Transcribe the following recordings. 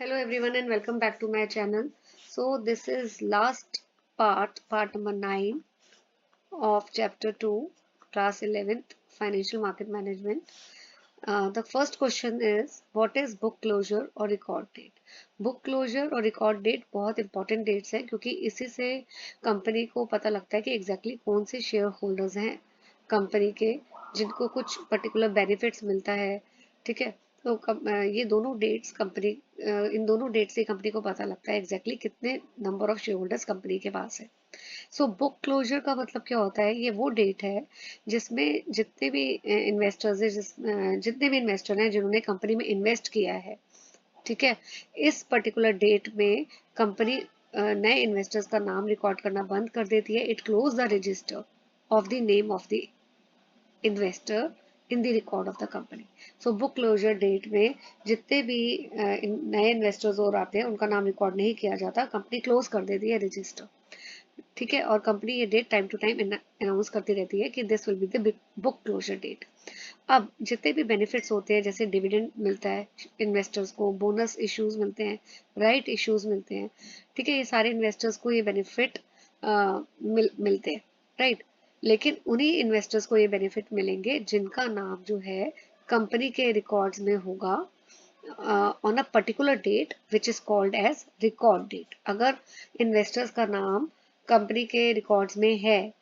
Hello everyone and welcome back to my channel. So this is last part number 9 of chapter 2, class 11th, financial market management. The first question is what is book closure और record date? Book closure और record date बहुत important dates हैं क्योंकि इसी से company को पता लगता है कि एग्जैक्टली कौन से शेयर होल्डर्स हैं कंपनी के जिनको कुछ पर्टिकुलर बेनिफिट्स मिलता है। ठीक है, तो ये दोनों डेट्स कंपनी इन दोनों डेट से कंपनी को पता लगता है एग्जैक्टली कितने number of share holders company के पास है। सो बुक क्लोजर का मतलब क्या होता है? ये वो डेट है जिसमें जितने भी इन्वेस्टर्स हैं जितने भी इन्वेस्टर हैं जिन्होंने कंपनी में इन्वेस्ट किया है, ठीक है, इस पर्टिकुलर डेट में कंपनी नए इन्वेस्टर्स का नाम रिकॉर्ड करना बंद कर देती है। It close the register of the name of the investor in the record of the company. So book closure date में जितने भी नए इन्वेस्टर्स और आते हैं उनका नाम रिकॉर्ड नहीं किया जाता, कंपनी क्लोज कर देती है रजिस्टर। ठीक है, और कंपनी ये date time to time announce करती रहती है कि this will be the book closure date. अब जितने भी बेनिफिट्स होते हैं, जैसे डिविडेंड मिलता है इन्वेस्टर्स को, बोनस इश्यूज मिलते हैं, राइट इश्यूज मिलते हैं, ठीक है, ये सारे इन्वेस्टर्स को ये बेनिफिट मिलते हैं, राइट। लेकिन उन्हीं इन्वेस्टर्स को ये बेनिफिट मिलेंगे जिनका नाम जो है कंपनी के रिकॉर्ड्स में होगा on a particular date which is called as record date. अगर इन्वेस्टर्स का नाम कंपनी के रिकॉर्ड्स में है,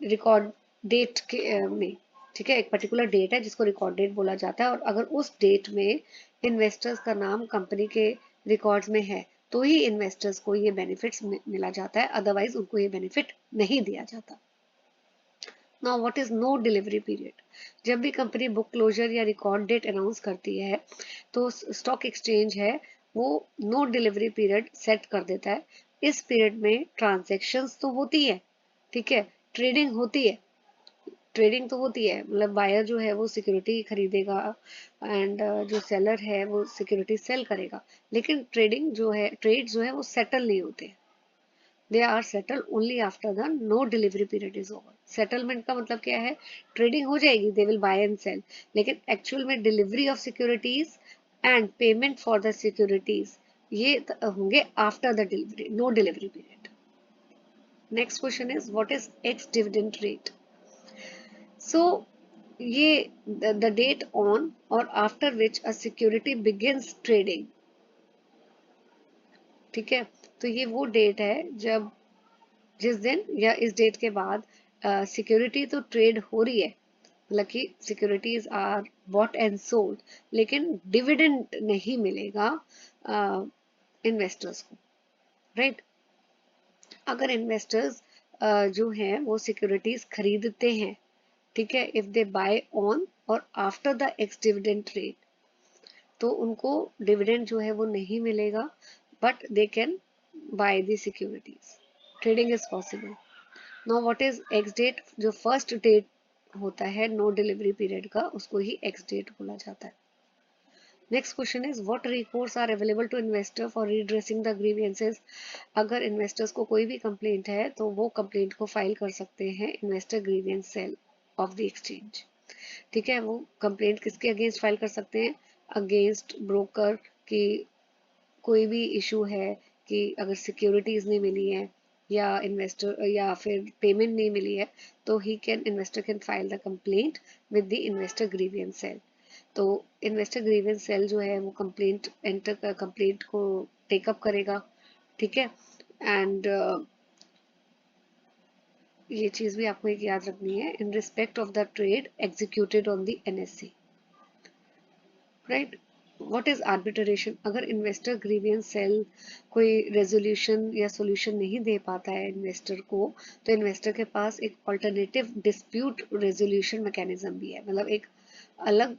रिकॉर्ड डेट के में, ठीक है, एक पर्टिकुलर डेट है जिसको रिकॉर्ड डेट बोला जाता है, और अगर उस डेट में इन्वेस्टर्स का नाम कंपनी के रिकॉर्ड्स में है तो ही इन्वेस्टर्स को ये बेनिफिट्स मिला जाता है, अदरवाइज उनको ये बेनिफिट नहीं दिया जाता। Now what is no delivery period? जब भी कंपनी बुक क्लोजर या रिकॉर्ड डेट अनाउंस करती है तो स्टॉक एक्सचेंज है वो नो डिलीवरी पीरियड सेट कर देता है। इस पीरियड में ट्रांजेक्शन्स तो होती है, ठीक है, ट्रेडिंग होती है, ट्रेडिंग तो होती है, मतलब बायर जो है वो सिक्योरिटी खरीदेगा एंड जो सेलर है वो सिक्योरिटी सेल करेगा, लेकिन ट्रेडिंग जो है, ट्रेड जो है वो सेटल नहीं होते। They are settle only after the no delivery period is over. Settlement का मतलब क्या है? ट्रेडिंग हो जाएगी, they will buy and sell, लेकिन एक्चुअल में delivery of securities and payment for the securities ये होंगे after the delivery, no delivery period. Next question is what is ex dividend rate? So ये the date on or after which a security begins trading, ठीक है, तो ये वो date है जब, जिस दिन या इस डेट के बाद सिक्योरिटी तो ट्रेड हो रही है, मतलब कि securities are bought and sold, लेकिन डिविडेंड नहीं मिलेगा इन्वेस्टर्स को, राइट। अगर इन्वेस्टर्स जो हैं वो सिक्योरिटीज खरीदते हैं, ठीक है, if they buy on or after the ex dividend rate, तो उनको डिविडेंड जो है वो नहीं मिलेगा, but they can buy the securities, trading is possible. Now what is ex date? जो फर्स्ट डेट होता है नो डिलीवरी पीरियड का, उसको ही एक्स डेट बोला जाता है। Next question is what recourse are available to investor for redressing the grievances? अगर investors को कोई भी कंप्लेंट है तो वो कंप्लेंट को फाइल कर सकते हैं investor grievance cell of the exchange, ठीक है। वो कंप्लेंट किसके अगेंस्ट फाइल कर सकते हैं? अगेंस्ट ब्रोकर की कोई भी इशू है कि अगर सिक्योरिटीज नहीं मिली है या इन्वेस्टर या फिर पेमेंट नहीं मिली है, तो he can, investor can file the complaint with the investor grievance cell. तो इन्वेस्टर ग्रीवियंस सेल जो है वो कंप्लेंट को टेकअप करेगा, ठीक है। एंड ये चीज भी आपको एक याद रखनी है, in respect of the trade executed on the NSC, right. What is arbitration? अगर इन्वेस्टर ग्रीवियंस सेल कोई रेजोल्यूशन या सॉल्यूशन नहीं दे पाता है इन्वेस्टर को, तो इन्वेस्टर के पास एक ऑल्टरनेटिव डिस्प्यूट रेजोल्यूशन मैकेनिज्म भी है, मतलब एक अलग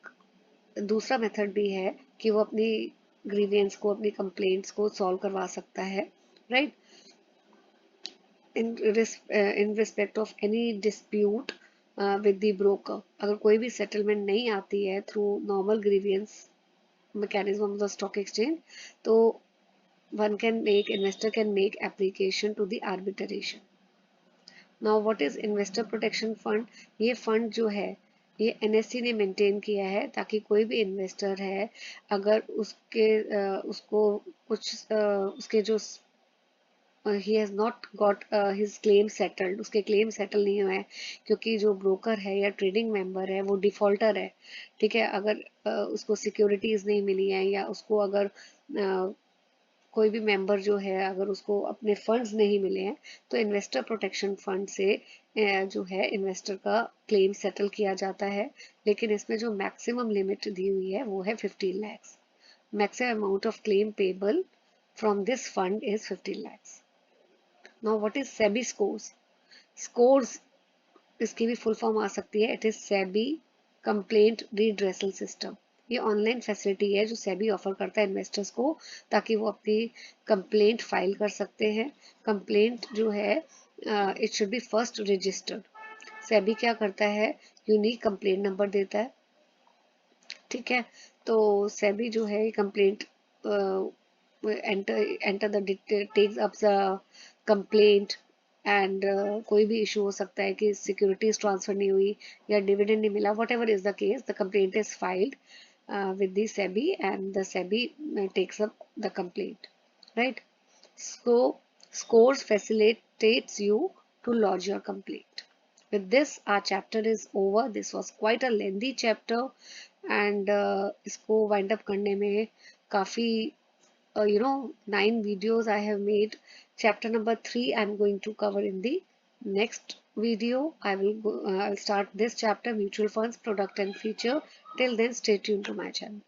दूसरा मेथड भी है कि वो अपनी ग्रीवियंस को, अपनी कंप्लेंट्स को सॉल्व करवा सकता है, right. In respect of any dispute with the broker, अगर कोई भी सेटलमेंट नहीं आती है through normal grievance mechanism of the stock exchange, तो investor can make application to the arbitration. Now what is investor protection fund? ये fund जो है ये NSE ने मेंटेन किया है ताकि कोई भी इन्वेस्टर है अगर उसको कुछ उसके जो he has not got his claim settled, उसके क्लेम सेटल नहीं हुए हैं क्योंकि जो ब्रोकर है या ट्रेडिंग मेंबर है वो डिफॉल्टर है, ठीक है। अगर उसको सिक्योरिटीज नहीं मिली है या उसको अगर कोई भी मेंबर जो है अगर उसको अपने फंड्स नहीं मिले हैं तो इन्वेस्टर प्रोटेक्शन फंड से जो है इन्वेस्टर का क्लेम सेटल किया जाता है। लेकिन इसमें जो मैक्सिमम लिमिट दी हुई है वो है 15 lakhs। Maximum amount of claim payable from this fund is 15 lakhs। Now what is SEBI scores? Scores इसकी भी फुल फॉर्म आ सकती है, it is SEBI complaint redressal system. ये ऑनलाइन फैसिलिटी है जो सेबी ऑफर करता है इन्वेस्टर्स को ताकि वो अपनी कंप्लेंट फाइल कर सकते हैं। कंप्लेंट जो है it should be first registered. SEBI क्या करता है, यूनिक कंप्लेंट नंबर देता है, ठीक है। तो सेबी जो है complaint enter the takes up the complaint and कोई भी इशू हो सकता है कि सिक्योरिटीज ट्रांसफर नहीं हुई या डिविडेंड नहीं मिला, what ever is the case the complaint is filed with the SEBI and the SEBI takes up the complaint, right? So scores facilitates you to lodge your complaint. With this our chapter is over. This was quite a lengthy chapter and इसको wind up करने में काफी 9 videos I have made. Chapter number 3 I'm going to cover in the next video. I'll start this chapter, mutual funds, product and feature. Till then, stay tuned to my channel.